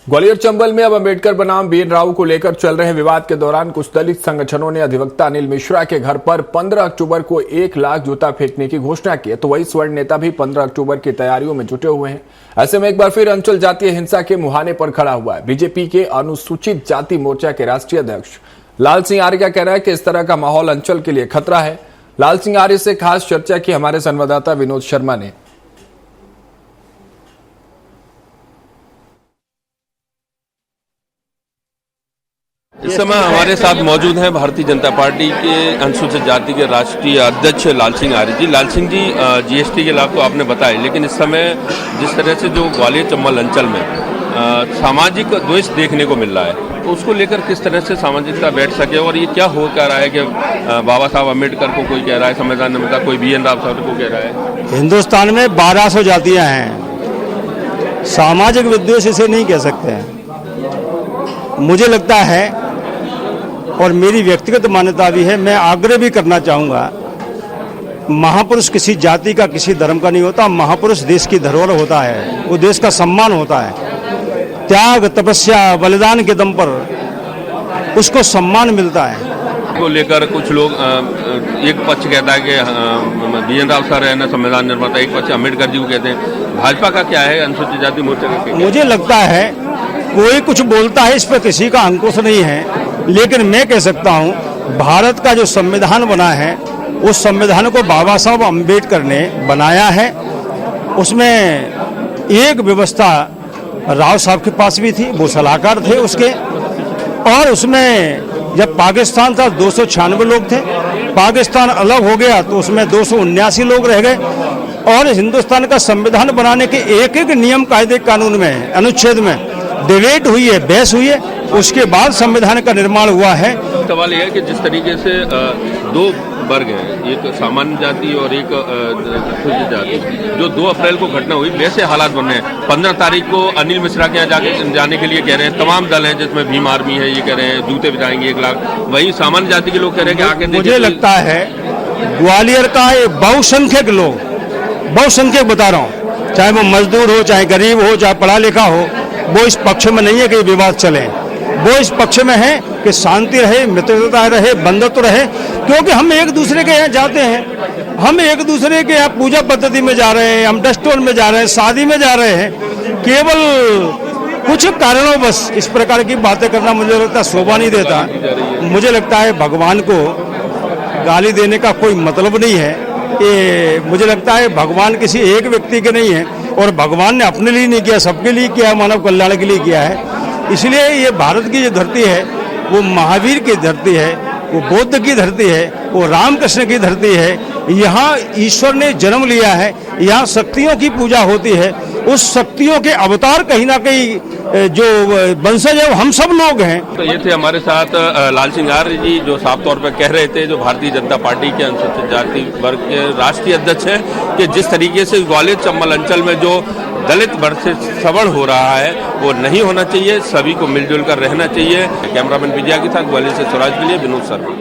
ग्वालियर चंबल में अब अंबेडकर बनाम बीएन राव को लेकर चल रहे विवाद के दौरान कुछ दलित संगठनों ने अधिवक्ता अनिल मिश्रा के घर पर 15 अक्टूबर को 1 लाख जूता फेंकने की घोषणा की है, तो वही स्वर्ण नेता भी 15 अक्टूबर की तैयारियों में जुटे हुए हैं। ऐसे में एक बार फिर अंचल जातीय हिंसा के मुहाने पर खड़ा हुआ है। बीजेपी के अनुसूचित जाति मोर्चा के राष्ट्रीय अध्यक्ष लाल सिंह आर्य का कहना है कि इस तरह का माहौल अंचल के लिए खतरा है। लाल सिंह आर्य से खास चर्चा की हमारे संवाददाता विनोद शर्मा ने। इस समय हमारे साथ मौजूद हैं भारतीय जनता पार्टी के अनुसूचित जाति के राष्ट्रीय अध्यक्ष लाल सिंह आर्य जी। लाल सिंह जी, जीएसटी के लाभ तो आपने बताए, लेकिन इस समय जिस तरह से जो ग्वालियर चंबल अंचल में सामाजिक द्वेष देखने को मिल रहा है, तो उसको लेकर किस तरह से सामाजिकता बैठ सके, और ये क्या हो कह रहा है कि बाबा साहब अम्बेडकर को कोई कह रहा है संविधान निर्माता, कोई बीएन राव साहब को कह रहा है। हिंदुस्तान में 1200 जातियां हैं, सामाजिक विद्वेष इसे नहीं कह सकते हैं। मुझे लगता है, और मेरी व्यक्तिगत मान्यता भी है, मैं आग्रह भी करना चाहूँगा, महापुरुष किसी जाति का किसी धर्म का नहीं होता। महापुरुष देश की धरोहर होता है, वो देश का सम्मान होता है। त्याग, तपस्या, बलिदान के दम पर उसको सम्मान मिलता है। को लेकर कुछ लोग एक पक्ष कहता है कि बीएन राव सर है ना संविधान निर्माता, एक पक्ष अम्बेडकर जी को कहते हैं। भाजपा का क्या है, अनुसूचित जाति मोर्चा का? मुझे लगता है कोई कुछ बोलता है, इस पर किसी का अंकुश नहीं है, लेकिन मैं कह सकता हूं, भारत का जो संविधान बना है, उस संविधान को बाबा साहब अम्बेडकर ने बनाया है। उसमें एक व्यवस्था राव साहब के पास भी थी, वो सलाहकार थे उसके, और उसमें जब पाकिस्तान था 296 लोग थे, पाकिस्तान अलग हो गया तो उसमें 279 लोग रह गए। और हिंदुस्तान का संविधान बनाने के एक एक नियम कायदे कानून में, अनुच्छेद में डिबेट हुई है, बहस हुई है, उसके बाद संविधान का निर्माण हुआ है। सवाल यह है कि जिस तरीके से दो वर्ग हैं, एक सामान्य जाति और एक अनुसूचित जाति, जो 2 अप्रैल को घटना हुई, वैसे हालात बन रहे हैं। 15 तारीख को अनिल मिश्रा के यहाँ जाने के लिए कह रहे हैं, तमाम दल हैं जिसमें भीम आर्मी है, ये कह रहे हैं जूते बिजाएंगे 1 लाख। वही सामान्य जाति के लोग कह रहे हैं कि आके मुझे लगता है ग्वालियर का बहुसंख्यक लोग, बहुसंख्यक बता रहा हूँ, चाहे वो मजदूर हो, चाहे गरीब हो, चाहे पढ़ा लिखा हो, वो इस पक्ष में नहीं है कि विवाद चले। वो इस पक्ष में है कि शांति रहे, मित्रता रहे, बंधुत्व रहे, क्योंकि हम एक दूसरे के यहाँ जाते हैं, हम एक दूसरे के यहाँ पूजा पद्धति में जा रहे हैं, हम डस्टोन में जा रहे हैं, शादी में जा रहे हैं। केवल कुछ कारणों बस इस प्रकार की बातें करना मुझे लगता है शोभा नहीं देता। मुझे लगता है भगवान को गाली देने का कोई मतलब नहीं है। ये मुझे लगता है भगवान किसी एक व्यक्ति के नहीं है, और भगवान ने अपने लिए नहीं किया, सबके लिए किया, मानव कल्याण के लिए किया है। इसलिए ये भारत की जो धरती है, वो महावीर की धरती है, वो बुद्ध की धरती है, वो रामकृष्ण की धरती है। यहाँ ईश्वर ने जन्म लिया है, यहाँ शक्तियों की पूजा होती है। उस शक्तियों के अवतार कहीं ना कहीं जो वंशज है, वो हम सब लोग हैं। तो ये थे हमारे साथ लाल सिंह आर्य जी, जो साफ तौर पर कह रहे थे, जो भारतीय जनता पार्टी के अनुसूचित जाति वर्ग के राष्ट्रीय अध्यक्ष हैं, कि जिस तरीके से ग्वालियर चंबल अंचल में जो दलित वर्ग से सवर्ण हो रहा है, वो नहीं होना चाहिए। सभी को मिलजुल कर रहना चाहिए। कैमरामैन विजया के साथ ग्वालियर से स्वराज के लिए विनोद शर्मा।